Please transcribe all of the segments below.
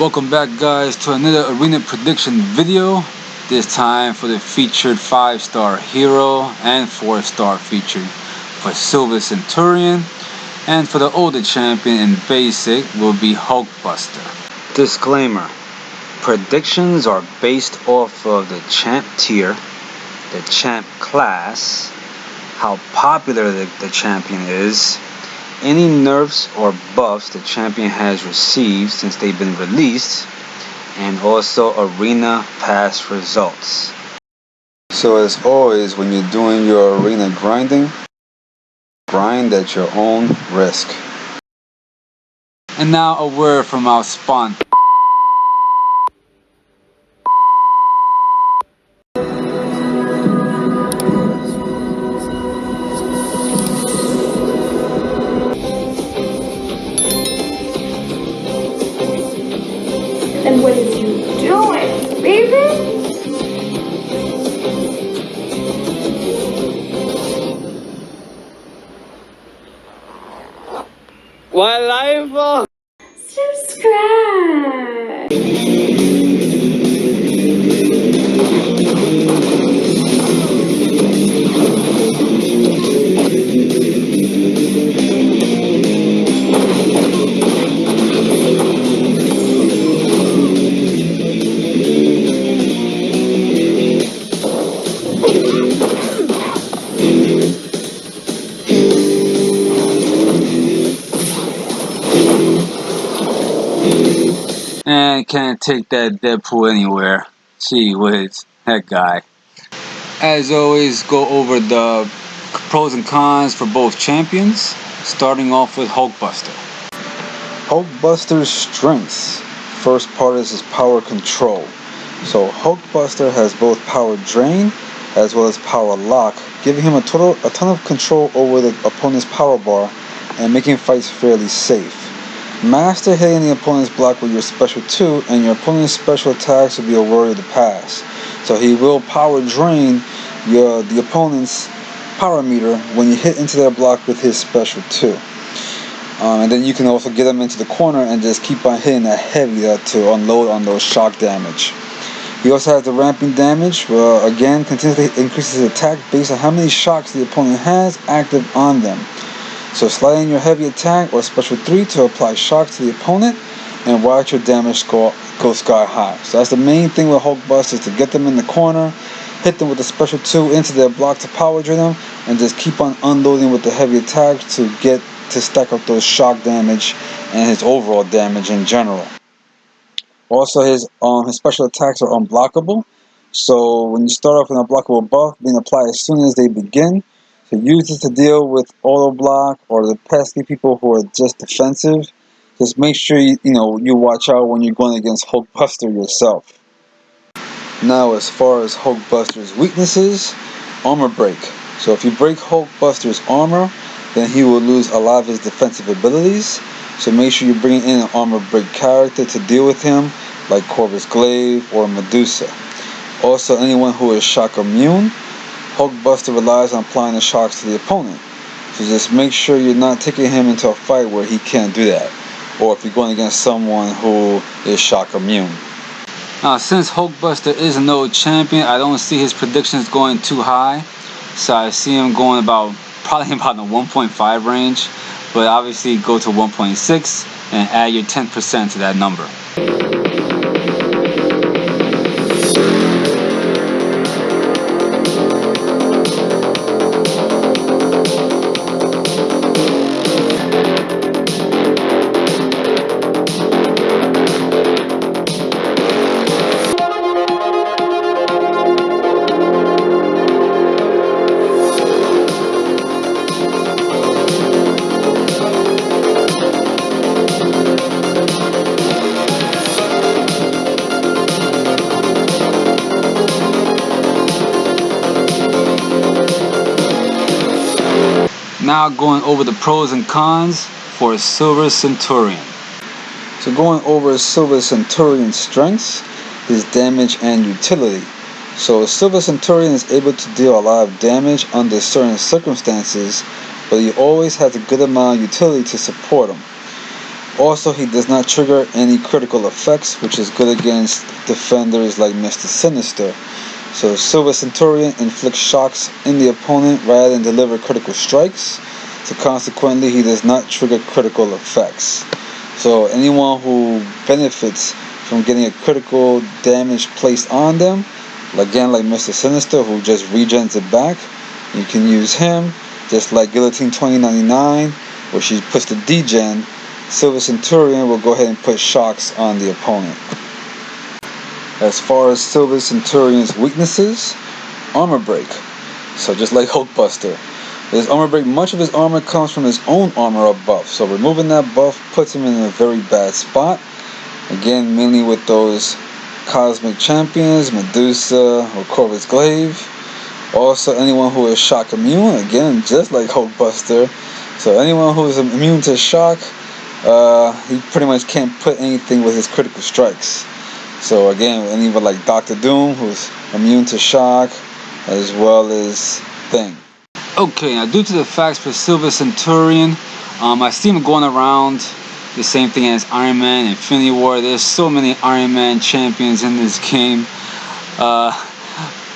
Welcome back, guys, to another arena prediction video. This time for the featured 5-star hero and 4-star featured for Silver Centurion, and for the older champion in basic will be Hulkbuster. Disclaimer: predictions are based off of the champ tier, the champ class, how popular the champion is, any nerfs or buffs the champion has received since they've been released, and also arena pass results. So as always, when you're doing your arena grinding, grind at your own risk. And now a word from our sponsor. And what is you doing, baby? One life. Subscribe. And can't take that Deadpool anywhere. Gee whiz, that guy. As always, go over the pros and cons for both champions, starting off with Hulkbuster. Hulkbuster's strengths. First part is his power control. So Hulkbuster has both power drain as well as power lock, giving him a ton of control over the opponent's power bar and making fights fairly safe. Master hitting the opponent's block with your special 2, and your opponent's special attacks will be a worry of the pass. So he will power drain the opponent's power meter when you hit into their block with his special 2. And then you can also get them into the corner and just keep on hitting that heavy to unload on those shock damage. He also has the ramping damage, where again continuously increases his attack based on how many shocks the opponent has active on them. So slide in your heavy attack or special 3 to apply shock to the opponent and watch your damage score go sky high. So that's the main thing with Hulkbuster, is to get them in the corner, hit them with a special 2 into their block to power drain them, and just keep on unloading with the heavy attack to get to stack up those shock damage and his overall damage in general. Also, his special attacks are unblockable. So when you start off with an unblockable buff being applied as soon as they begin, so use this to deal with auto block or the pesky people who are just defensive. Just make sure you watch out when you're going against Hulkbuster yourself. Now, as far as Hulkbuster's weaknesses, armor break. So if you break Hulkbuster's armor, then he will lose a lot of his defensive abilities. So make sure you bring in an armor break character to deal with him, like Corvus Glaive or Medusa. Also, anyone who is shock immune, Hulkbuster relies on applying the shocks to the opponent. So just make sure you're not taking him into a fight where he can't do that, or if you're going against someone who is shock immune. Now, since Hulkbuster is an old champion, I don't see his predictions going too high. So I see him going probably about the 1.5 range, but obviously go to 1.6 and add your 10% to that number. Now going over the pros and cons for Silver Centurion. So going over Silver Centurion's strengths, his damage and utility. So Silver Centurion is able to deal a lot of damage under certain circumstances, but he always has a good amount of utility to support him. Also, he does not trigger any critical effects, which is good against defenders like Mr. Sinister. So Silver Centurion inflicts shocks in the opponent rather than deliver critical strikes. So consequently, he does not trigger critical effects. So anyone who benefits from getting a critical damage placed on them, again like Mr. Sinister, who just regens it back, you can use him. Just like Guillotine 2099, where she puts the degen, Silver Centurion will go ahead and put shocks on the opponent. As far as Silver Centurion's weaknesses, armor break. So just like Hulkbuster, his armor break, much of his armor comes from his own armor up buff. So removing that buff puts him in a very bad spot. Again, mainly with those cosmic champions, Medusa or Corvus Glaive. Also, anyone who is shock immune, again, just like Hulkbuster. So anyone who is immune to shock, he pretty much can't put anything with his critical strikes. So again, anyone like Dr. Doom, who's immune to shock, as well as Thing. Okay, now due to the facts for Silver Centurion, I see him going around the same thing as Iron Man, Infinity War. There's so many Iron Man champions in this game.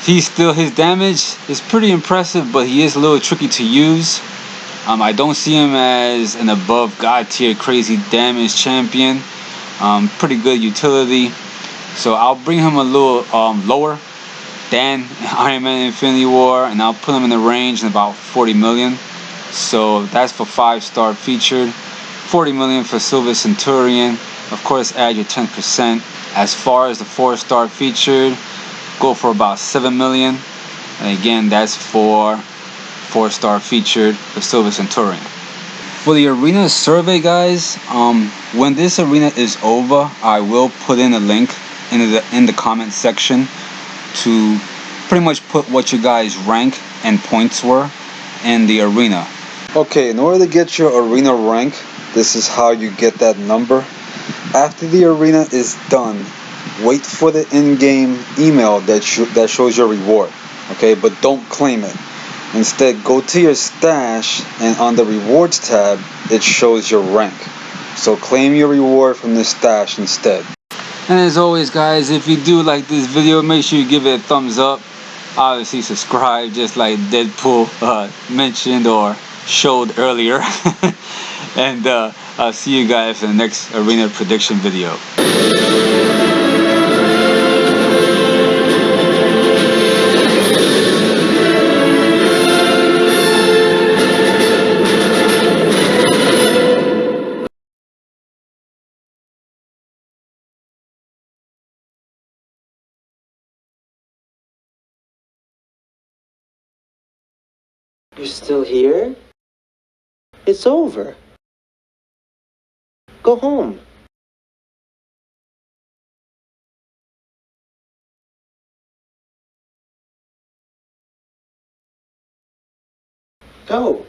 His damage is pretty impressive, but he is a little tricky to use. I don't see him as an above god tier crazy damage champion. Pretty good utility. So I'll bring him a little lower than Iron Man Infinity War, and I'll put him in the range in about 40 million. So that's for 5-star featured. 40 million for Silver Centurion. Of course, add your 10%. As far as the 4-star featured, go for about 7 million. And again, that's for 4-star featured for Silver Centurion. For the arena survey, guys, when this arena is over, I will put in a link in the comment section to pretty much put what you guys rank and points were in the arena. Okay, in order to get your arena rank, this is how you get that number. After the arena is done, wait for the in-game email that shows your reward. Okay, but don't claim it. Instead, go to your stash, and on the rewards tab, it shows your rank. So claim your reward from the stash instead. And as always, guys, if you do like this video, make sure you give it a thumbs up. Obviously, subscribe, just like Deadpool mentioned or showed earlier. And I'll see you guys in the next arena prediction video. You're still here? It's over. Go home. Go.